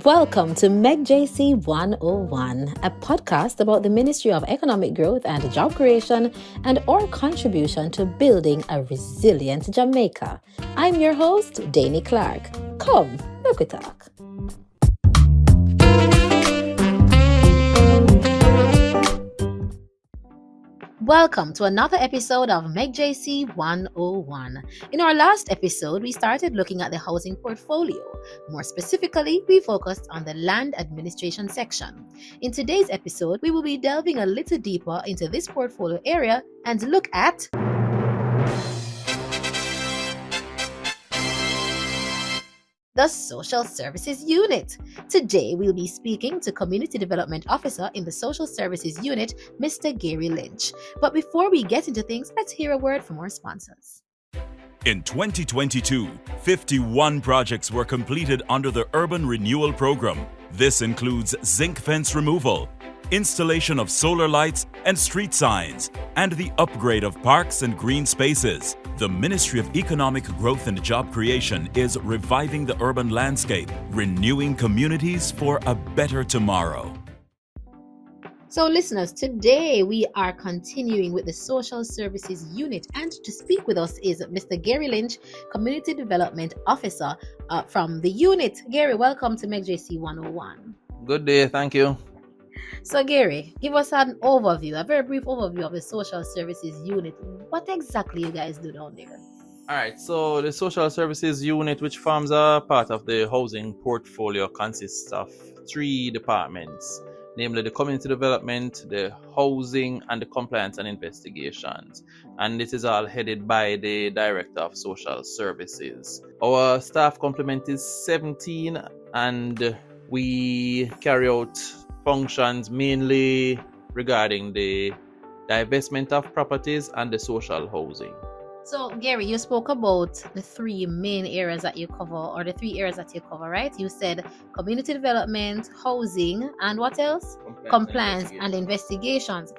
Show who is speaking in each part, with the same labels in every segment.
Speaker 1: Welcome to MEGJC101, a podcast about the Ministry of Economic Growth and Job Creation and our contribution to building a resilient Jamaica. I'm your host, Danny Clark. Come, look we talk. Welcome to another episode of MEGJC 101. In our last episode, we started looking at the housing portfolio. More specifically, we focused on the land administration section. In today's episode, we will be delving a little deeper into this portfolio area and look at the Social Services Unit. Today, we'll be speaking to Community Development Officer in the Social Services Unit, Mr. Gary Lynch. But before we get into things, let's hear a word from our sponsors.
Speaker 2: In 2022, 51 projects were completed under the Urban Renewal Program. This includes zinc fence removal, installation of solar lights and street signs, and the upgrade of parks and green spaces. The Ministry of Economic Growth and Job Creation is reviving the urban landscape, renewing communities for a better tomorrow.
Speaker 1: So listeners, today we are continuing with the Social Services Unit, and to speak with us is Mr. Gary Lynch, Community Development Officer from the unit. Gary, welcome to MEGJC 101.
Speaker 3: Good day, thank you.
Speaker 1: So Gary, give us an overview, a very brief overview of the Social Services Unit. What exactly you guys do down there?
Speaker 3: All right, so the Social Services Unit, which forms a part of the housing portfolio, consists of three departments, namely the Community Development, the Housing, and the Compliance and Investigations. And this is all headed by the Director of Social Services. Our staff complement is 17, and we carry out functions mainly regarding the divestment of properties and the social housing.
Speaker 1: So Gary, you spoke about the three main areas that you cover, or the three areas that you cover, right? You said community development, housing, and what else? Compliance and investigations.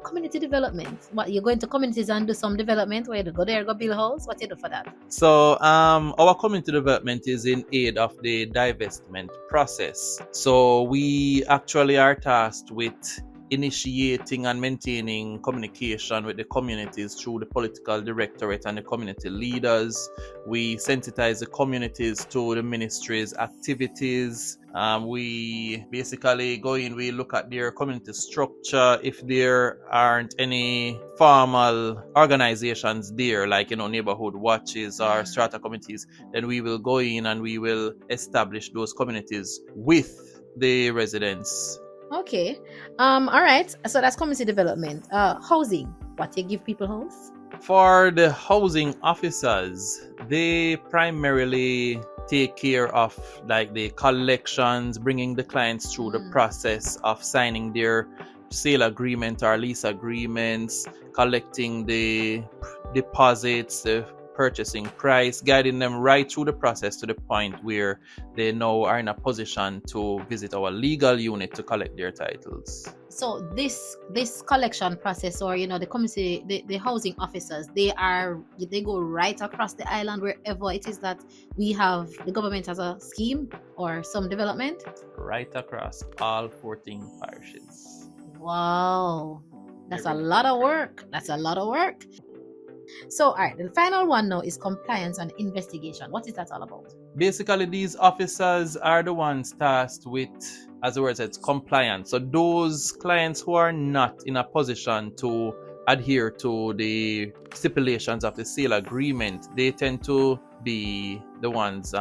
Speaker 1: Community development. What, you're going to communities and do some development? Where you go there, go build a house? What you do for that?
Speaker 3: So our community development is in aid of the divestment process. So we actually are tasked with initiating and maintaining communication with the communities through the political directorate and the community leaders. We sensitize the communities to the ministry's activities. We basically go in, we look at their community structure. If there aren't any formal organizations there, like, neighborhood watches or strata committees, then we will go in and we will establish those communities with the residents.
Speaker 1: Okay. All right. So that's community development. Housing. What, you give people house?
Speaker 3: For the housing officers, they primarily take care of like the collections, bringing the clients through the process of signing their sale agreement or lease agreements, collecting the deposits, the purchasing price, guiding them right through the process to the point where they now are in a position to visit our legal unit to collect their titles.
Speaker 1: So this collection process, or the community, the housing officers, they go right across the island wherever it is that the government has a scheme or some development?
Speaker 3: Right across all 14 parishes.
Speaker 1: Wow, that's a lot of work. So, all right, the final one now is compliance and investigation. What is that all about?
Speaker 3: Basically, these officers are the ones tasked with, as the word says, compliance. So those clients who are not in a position to adhere to the stipulations of the sale agreement, they tend to be the ones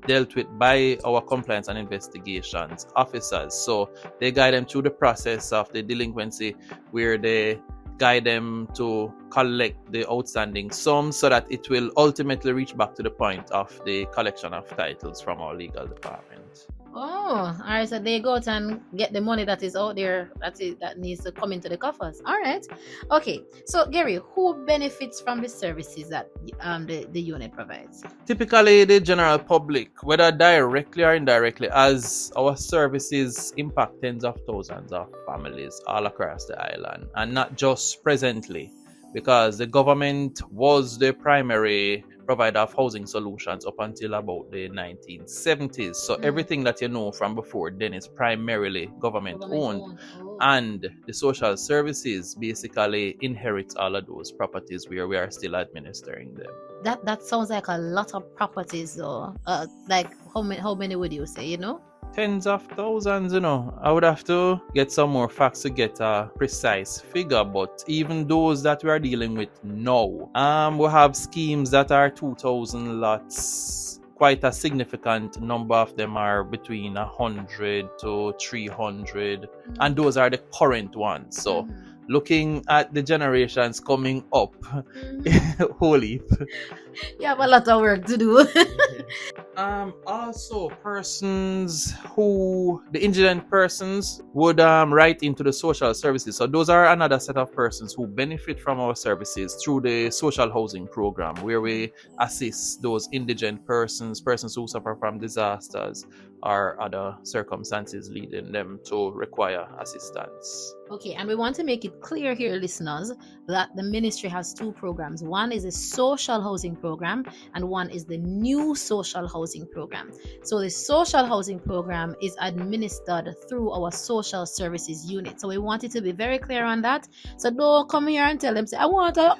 Speaker 3: dealt with by our compliance and investigations officers. So they guide them through the process of the delinquency, where they guide them to collect the outstanding sums so that it will ultimately reach back to the point of the collection of titles from our legal department.
Speaker 1: Oh, all right. So they go out and get the money that is out there that needs to come into the coffers. All right. Okay. So Gary, who benefits from the services that the unit provides?
Speaker 3: Typically, the general public, whether directly or indirectly, as our services impact tens of thousands of families all across the island, and not just presently, because the government was the primary provider of housing solutions up until about the 1970s. So everything that you know from before then is primarily government owned.
Speaker 1: Oh.
Speaker 3: And the social services basically inherit all of those properties where we are still administering them.
Speaker 1: That sounds like a lot of properties though. Like how many would you say, you know?
Speaker 3: Tens of thousands, I would have to get some more facts to get a precise figure, but even those that we are dealing with now, we have schemes that are 2,000 lots. Quite a significant number of them are between 100 to 300, and those are the current ones. So looking at the generations coming up, holy.
Speaker 1: You have a lot of work to do.
Speaker 3: Also persons who, the indigent persons, would write into the social services. So those are another set of persons who benefit from our services through the social housing program, where we assist those indigent persons who suffer from disasters or other circumstances leading them to require assistance.
Speaker 1: Okay, and we want to make it clear here, listeners, that the ministry has two programs. One is a social housing program, and one is the new social housing program. So the social housing program is administered through our social services unit. So we want it to be very clear on that. So don't come here and tell them, say, I want a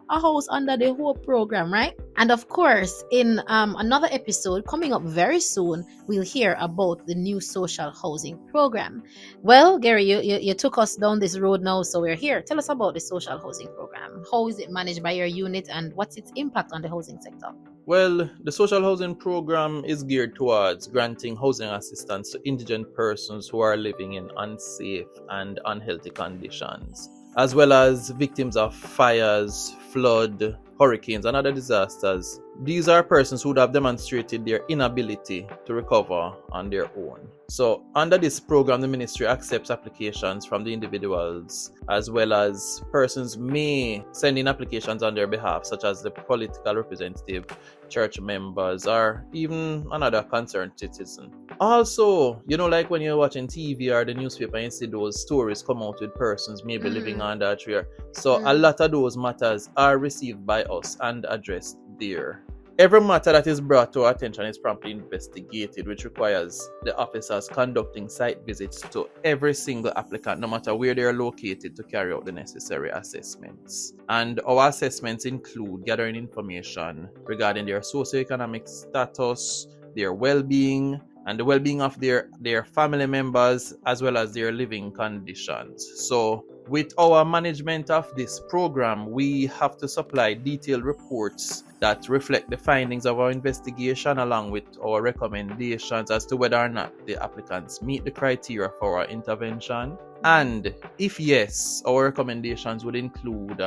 Speaker 1: house under the whole program, right? And of course, in another episode coming up very soon, we'll hear about the new social housing program. Well, Gary, you took us down this road now, so we're here. Tell us about the social housing program. How is it managed by your unit, and what's its impact on the housing sector?
Speaker 3: Well, the social housing program is geared towards granting housing assistance to indigent persons who are living in unsafe and unhealthy conditions, as well as victims of fires, flood, hurricanes, and other disasters. These are persons who would have demonstrated their inability to recover on their own. So under this program, the ministry accepts applications from the individuals, as well as persons may send in applications on their behalf, such as the political representative, church members, or even another concerned citizen. Also, like when you're watching TV or the newspaper and you see those stories come out with persons maybe living under a tree. So a lot of those matters are received by us and addressed there. Every matter that is brought to our attention is promptly investigated, which requires the officers conducting site visits to every single applicant, no matter where they are located, to carry out the necessary assessments. And our assessments include gathering information regarding their socioeconomic status, their well-being, and the well-being of their family members, as well as their living conditions. So with our management of this program, we have to supply detailed reports that reflect the findings of our investigation, along with our recommendations as to whether or not the applicants meet the criteria for our intervention. And if yes, our recommendations would include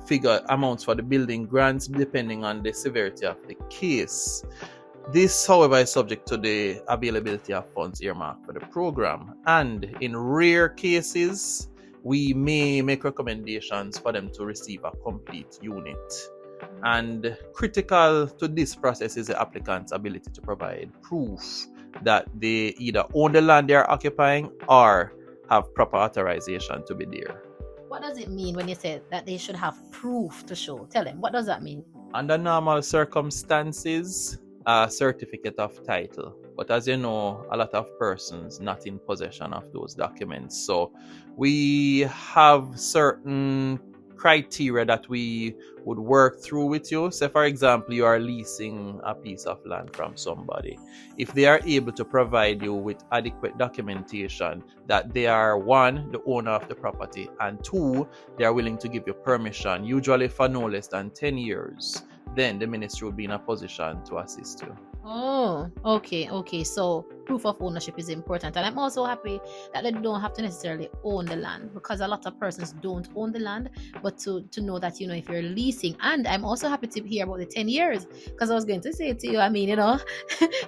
Speaker 3: figure amounts for the building grants depending on the severity of the case. This, however, is subject to the availability of funds earmarked for the program. And in rare cases, we may make recommendations for them to receive a complete unit. And critical to this process is the applicant's ability to provide proof that they either own the land they are occupying or have proper authorization to be there.
Speaker 1: What does it mean when you say that they should have proof to show? Tell them, what does that mean?
Speaker 3: Under normal circumstances, a certificate of title. But as you know, a lot of persons not in possession of those documents. So we have certain criteria that we would work through with you. Say, for example, you are leasing a piece of land from somebody. If they are able to provide you with adequate documentation that they are, one, the owner of the property, and two, they are willing to give you permission, usually for no less than 10 years, then the ministry will be in a position to assist you.
Speaker 1: Oh, okay. So proof of ownership is important. And I'm also happy that they don't have to necessarily own the land, because a lot of persons don't own the land, but to know that, if you're leasing. And I'm also happy to hear about the 10 years, because I was going to say to you,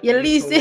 Speaker 1: you're leasing,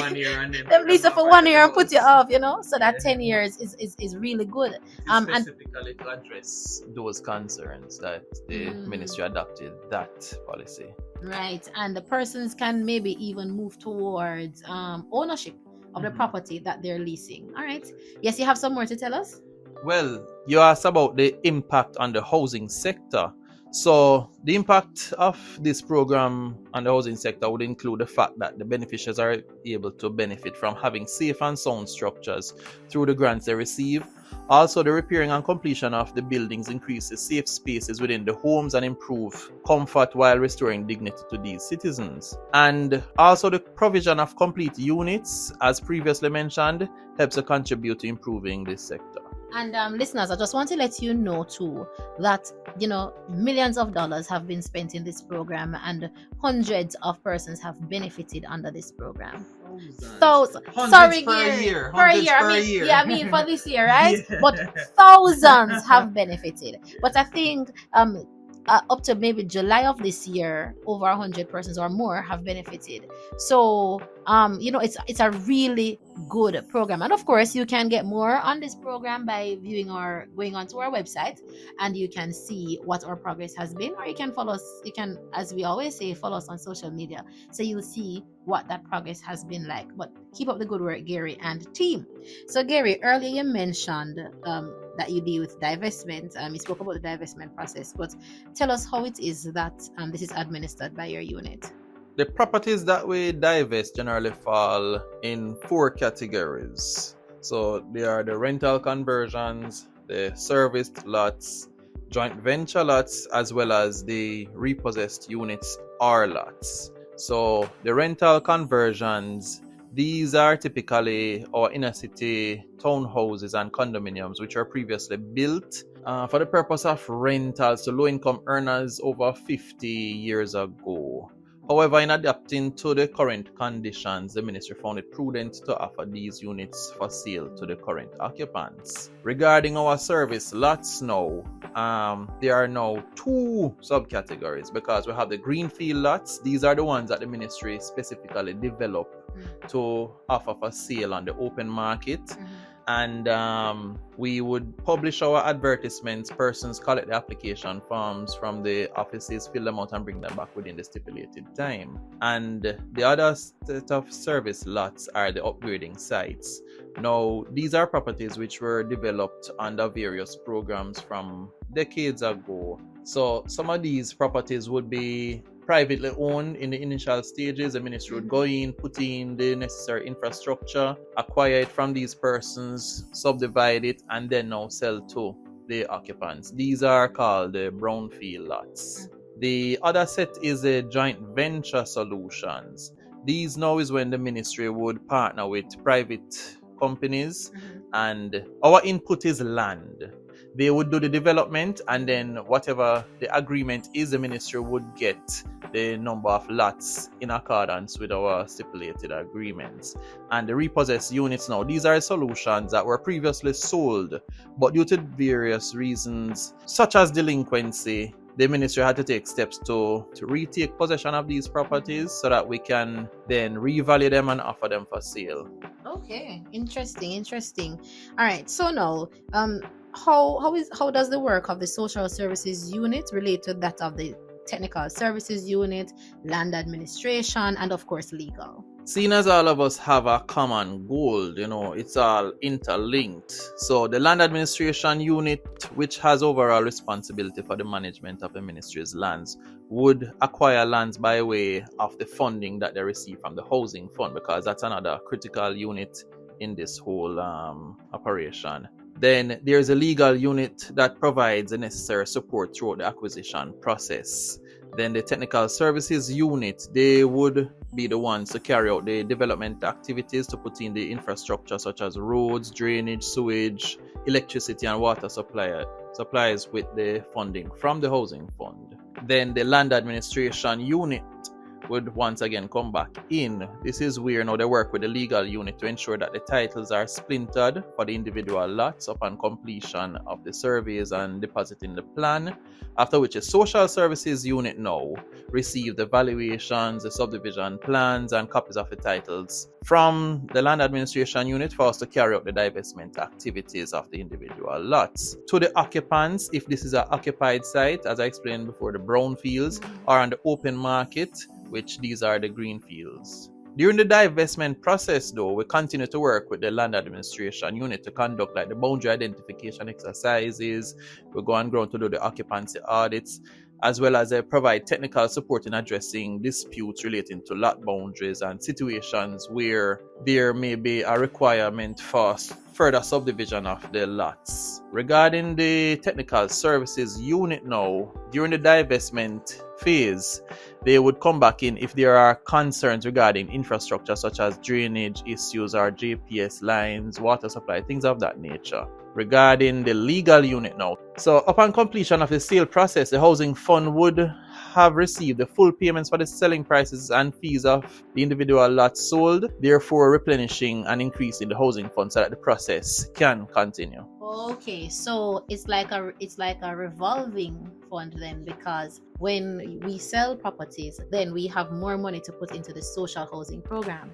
Speaker 1: them lease it for 1 year and put you off, so that 10 years is really good.
Speaker 3: Specifically to address those concerns that the ministry adopted that policy.
Speaker 1: Right, and the persons can maybe even move towards ownership of the property that they're leasing. All right. Yes, you have some more to tell us?
Speaker 3: Well, you asked about the impact on the housing sector. So the impact of this program on the housing sector would include the fact that the beneficiaries are able to benefit from having safe and sound structures through the grants they receive. Also, the repairing and completion of the buildings increases safe spaces within the homes and improve comfort while restoring dignity to these citizens. And also the provision of complete units, as previously mentioned, helps to contribute to improving this sector.
Speaker 1: And listeners, I just want to let you know too that millions of dollars have been spent in this program, and hundreds of persons have benefited under this program. Thousands. Sorry,
Speaker 3: per
Speaker 1: Gary.
Speaker 3: year.
Speaker 1: Per
Speaker 3: Hundreds
Speaker 1: year.
Speaker 3: per year.
Speaker 1: I mean for this year, right?
Speaker 3: Yeah.
Speaker 1: But thousands have benefited. But I think up to maybe July of this year, over 100 persons or more have benefited. So it's a really good program. And of course, you can get more on this program by viewing or going onto our website, and you can see what our progress has been, or you can follow us. You can, as we always say, follow us on social media, so you'll see what that progress has been like. But keep up the good work, Gary and team. So Gary, earlier you mentioned that you deal with divestment. You spoke about the divestment process, but tell us how it is that this is administered by your unit.
Speaker 3: The properties that we divest generally fall in 4 categories. So they are the rental conversions, the serviced lots, joint venture lots, as well as the repossessed units or lots. So the rental conversions, these are typically our inner city townhouses and condominiums which were previously built for the purpose of rentals to low-income earners over 50 years ago. However, in adapting to the current conditions, the ministry found it prudent to offer these units for sale to the current occupants. Regarding our service lots now, there are now 2 subcategories, because we have the greenfield lots. These are the ones that the ministry specifically developed to offer for sale on the open market. And we would publish our advertisements. Persons collect the application forms from the offices, fill them out, and bring them back within the stipulated time. And the other set of service lots are the upgrading sites. Now, these are properties which were developed under various programs from decades ago. So some of these properties would be privately owned in the initial stages. The ministry would go in, put in the necessary infrastructure, acquire it from these persons, subdivide it, and then now sell to the occupants. These are called the brownfield lots. The other set is the joint venture solutions. These now is when the ministry would partner with private companies, and our input is land. They would do the development, and then whatever the agreement is, the ministry would get the number of lots in accordance with our stipulated agreements. And the repossessed units now, these are solutions that were previously sold, but due to various reasons such as delinquency, the ministry had to take steps to retake possession of these properties so that we can then revalue them and offer them for sale.
Speaker 1: Okay, interesting. All right, so now how does the work of the social services unit relate to that of the technical services unit, land administration, and of course legal?
Speaker 3: Seeing as all of us have a common goal, it's all interlinked. So the land administration unit, which has overall responsibility for the management of the ministry's lands, would acquire lands by way of the funding that they receive from the housing fund, because that's another critical unit in this whole operation. Then there's a legal unit that provides the necessary support throughout the acquisition process. Then the technical services unit, they would be the ones to carry out the development activities, to put in the infrastructure such as roads, drainage, sewage, electricity, and water supplies with the funding from the housing fund. Then the land administration unit would once again come back in. This is where now they work with the legal unit to ensure that the titles are splintered for the individual lots upon completion of the surveys and depositing the plan, after which the social services unit now receive the valuations, the subdivision plans, and copies of the titles from the land administration unit for us to carry out the divestment activities of the individual lots. To the occupants, if this is an occupied site, as I explained before, the brownfields, or on the open market, which these are the green fields. During the divestment process though, we continue to work with the land administration unit to conduct the boundary identification exercises. We go on ground to do the occupancy audits, as well as provide technical support in addressing disputes relating to lot boundaries and situations where there may be a requirement for further subdivision of the lots. Regarding the technical services unit now, during the divestment phase, they would come back in if there are concerns regarding infrastructure such as drainage issues or GPS lines, water supply, things of that nature. Regarding the legal unit now, so upon completion of the sale process, the housing fund would have received the full payments for the selling prices and fees of the individual lots sold, therefore replenishing and increasing the housing fund so that the process can continue.
Speaker 1: Okay, so it's like a revolving fund then, because when we sell properties, then we have more money to put into the social housing program.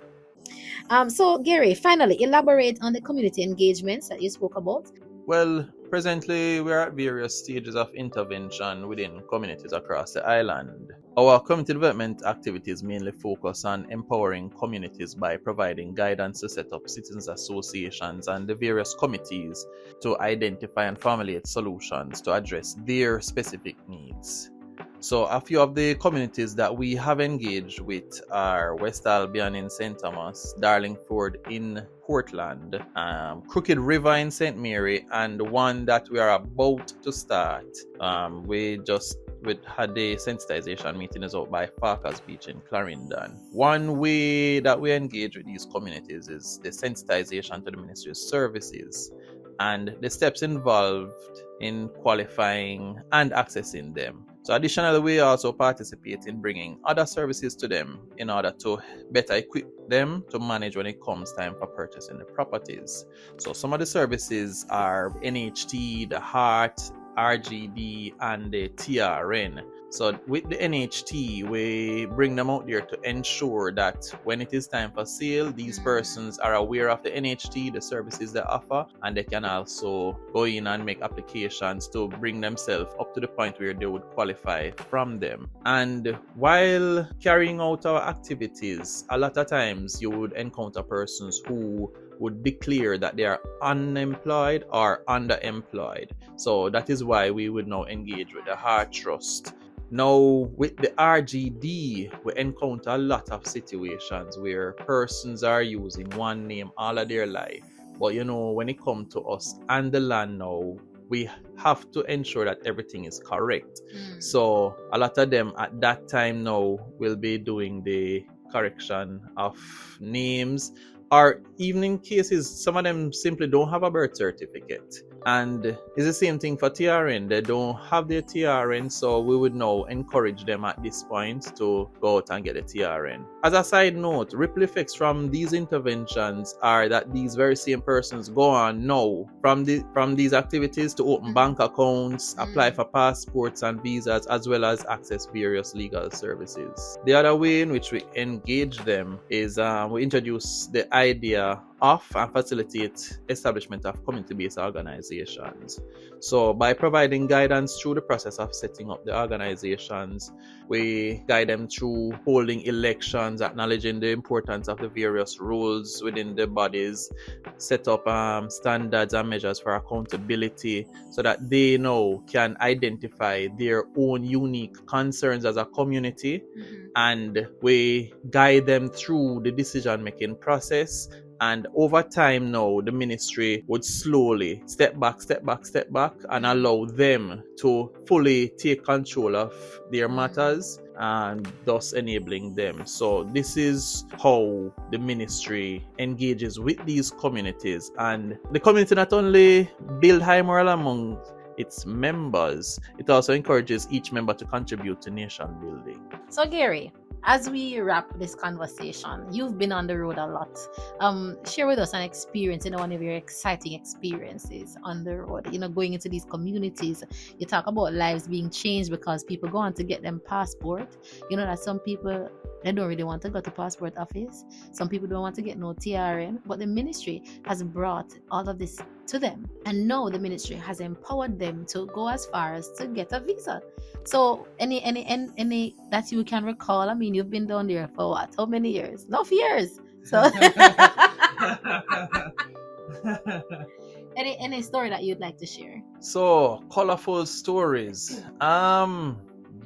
Speaker 1: So Gary, finally elaborate on the community engagements that you spoke about.
Speaker 3: Well, presently we are at various stages of intervention within communities across the island. Our community development activities mainly focus on empowering communities by providing guidance to set up citizens associations and the various committees to identify and formulate solutions to address their specific needs. So a few of the communities that we have engaged with are West Albion in St. Thomas, Darlingford in Portland, Crooked River in St. Mary, and one that we are about to start. We had the sensitization meeting is out by Farkas Beach in Clarendon. One way that we engage with these communities is the sensitization to the Ministry's services and the steps involved in qualifying and accessing them. So additionally, we also participate in bringing other services to them in order to better equip them to manage when it comes time for purchasing the properties. So some of the services are NHT, the HEART, RGD, and the TRN. So with the NHT, we bring them out there to ensure that when it is time for sale, these persons are aware of the NHT, the services they offer, and they can also go in and make applications to bring themselves up to the point where they would qualify from them. And while carrying out our activities, a lot of times you would encounter persons who would declare that they are unemployed or underemployed. So that is why we would now engage with the Heart Trust. Now, with the RGD, we encounter a lot of situations where persons are using one name all of their life. But when it comes to us and the land now, we have to ensure that everything is correct. So a lot of them at that time now will be doing the correction of names, or even in cases, some of them simply don't have a birth certificate. And it's the same thing for TRN. They don't have their TRN, so we would now encourage them at this point to go out and get a TRN. As a side note, ripple effects from these interventions are that these very same persons go on now from these activities to open bank accounts, apply for passports and visas, as well as access various legal services. The other way in which we engage them is we introduce the idea of and facilitate establishment of community-based organizations. So by providing guidance through the process of setting up the organizations, we guide them through holding elections, acknowledging the importance of the various rules within the bodies, set up standards and measures for accountability so that they now can identify their own unique concerns as a community. And we guide them through the decision-making process. And over time now, the ministry would slowly step back, and allow them to fully take control of their matters and thus enabling them. So this is how the ministry engages with these communities. And the community not only build high moral among its members, it also encourages each member to contribute to nation building.
Speaker 1: So Gary, as we wrap this conversation, you've been on the road a lot. Share with us an experience, one of your exciting experiences on the road. Going into these communities, you talk about lives being changed because people go on to get them passport. That some people, they don't really want to go to passport office. Some people don't want to get no TRN, but the ministry has brought all of this to them. And now the ministry has empowered them to go as far as to get a visa. So any that you can recall, I mean, you've been down there for what? How many years? Enough years. So any story that you'd like to share?
Speaker 3: So colorful stories.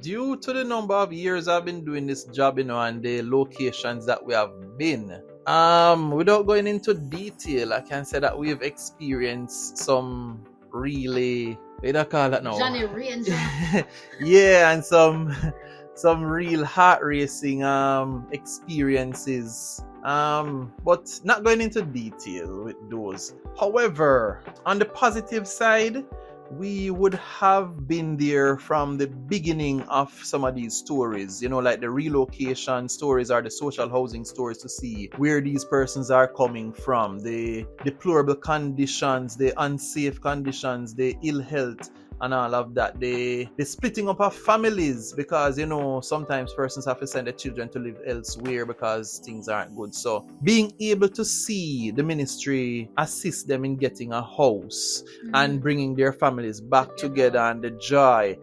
Speaker 3: due to the number of years I've been doing this job, and the locations that we have been, without going into detail, I can say that we've experienced some really, what do you call that now?
Speaker 1: Johnny Ranger.
Speaker 3: Yeah, and some real heart racing experiences. But not going into detail with those. However, on the positive side, we would have been there from the beginning of some of these stories, like the relocation stories or the social housing stories, to see where these persons are coming from, the deplorable conditions, the unsafe conditions, the ill health, and all of that, the splitting up of families, because sometimes persons have to send their children to live elsewhere because things aren't good. So being able to see the ministry assist them in getting a house and bringing their families back together, and the joy,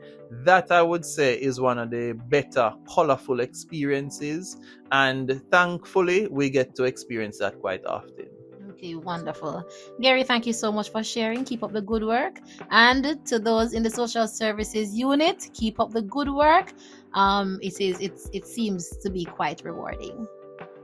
Speaker 3: that I would say is one of the better colorful experiences, and thankfully we get to experience that quite often.
Speaker 1: Okay, wonderful. Gary, thank you so much for sharing. Keep up the good work. And to those in the social services unit, keep up the good work. It seems to be quite rewarding.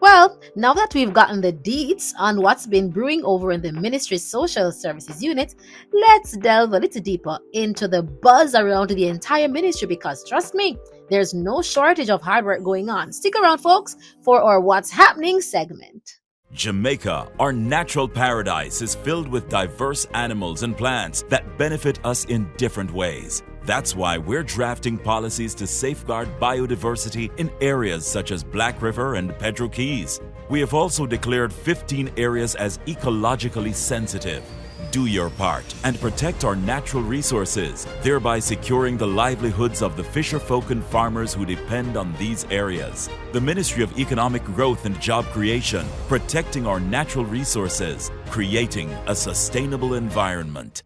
Speaker 1: Well, now that we've gotten the deets on what's been brewing over in the ministry's social services unit, let's delve a little deeper into the buzz around the entire ministry, because trust me, there's no shortage of hard work going on. Stick around, folks, for our What's Happening segment.
Speaker 2: Jamaica, our natural paradise, is filled with diverse animals and plants that benefit us in different ways. That's why we're drafting policies to safeguard biodiversity in areas such as Black River and Pedro Keys. We have also declared 15 areas as ecologically sensitive. Do your part and protect our natural resources, thereby securing the livelihoods of the fisherfolk and farmers who depend on these areas. The Ministry of Economic Growth and Job Creation, protecting our natural resources, creating a sustainable environment.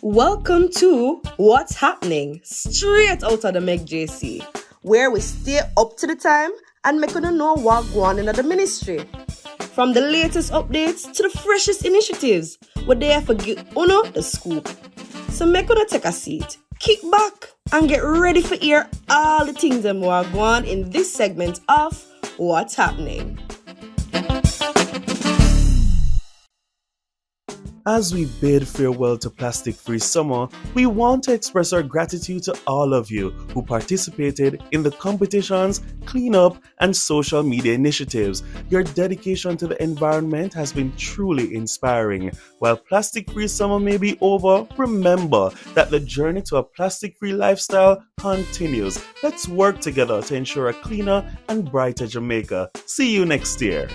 Speaker 4: Welcome to What's Happening, straight out of the MEGJC, where we stay up to the time and make you know what's going on in the ministry. From the latest updates to the freshest initiatives, we're there for give the scoop. So make you take a seat, kick back, and get ready for hear all the things that are going on in this segment of What's Happening.
Speaker 5: As we bid farewell to plastic-free summer, we want to express our gratitude to all of you who participated in the competitions, cleanup, and social media initiatives. Your dedication to the environment has been truly inspiring. While plastic-free summer may be over, remember that the journey to a plastic-free lifestyle continues. Let's work together to ensure a cleaner and brighter Jamaica. See you next year.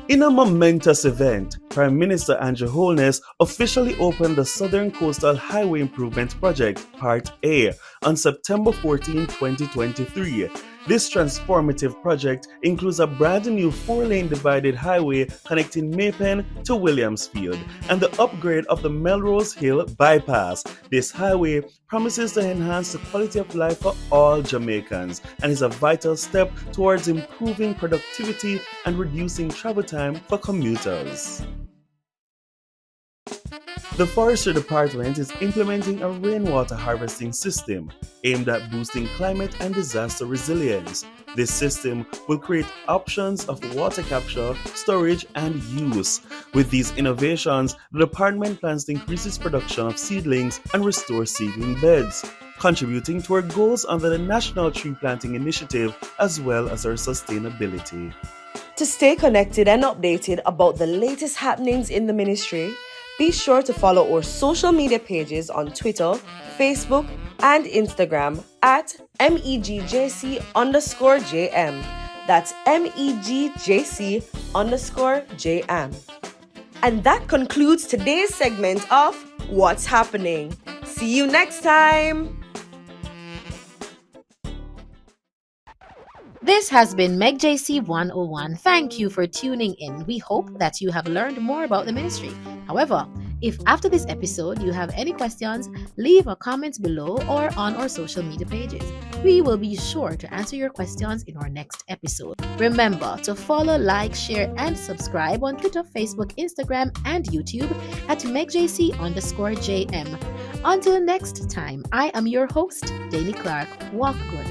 Speaker 5: In a momentous event, Prime Minister Andrew Holness officially opened the Southern Coastal Highway Improvement Project, Part A, on September 14, 2023. This transformative project includes a brand new 4-lane divided highway connecting Maypen to Williamsfield and the upgrade of the Melrose Hill bypass. This highway promises to enhance the quality of life for all Jamaicans and is a vital step towards improving productivity and reducing travel time for commuters. The Forestry Department is implementing a rainwater harvesting system aimed at boosting climate and disaster resilience. This system will create options of water capture, storage, and use. With these innovations, the department plans to increase its production of seedlings and restore seedling beds, contributing to our goals under the National Tree Planting Initiative as well as our sustainability.
Speaker 4: To stay connected and updated about the latest happenings in the ministry, be sure to follow our social media pages on Twitter, Facebook, and Instagram at MEGJC_JM. That's MEGJC_JM. And that concludes today's segment of What's Happening. See you next time.
Speaker 1: This has been MEGJC101. Thank you for tuning in. We hope that you have learned more about the ministry. However, if after this episode you have any questions, leave a comment below or on our social media pages. We will be sure to answer your questions in our next episode. Remember to follow, like, share, and subscribe on Twitter, Facebook, Instagram, and YouTube at MEGJC_JM. Until next time, I am your host, Danny Clark. Walk good.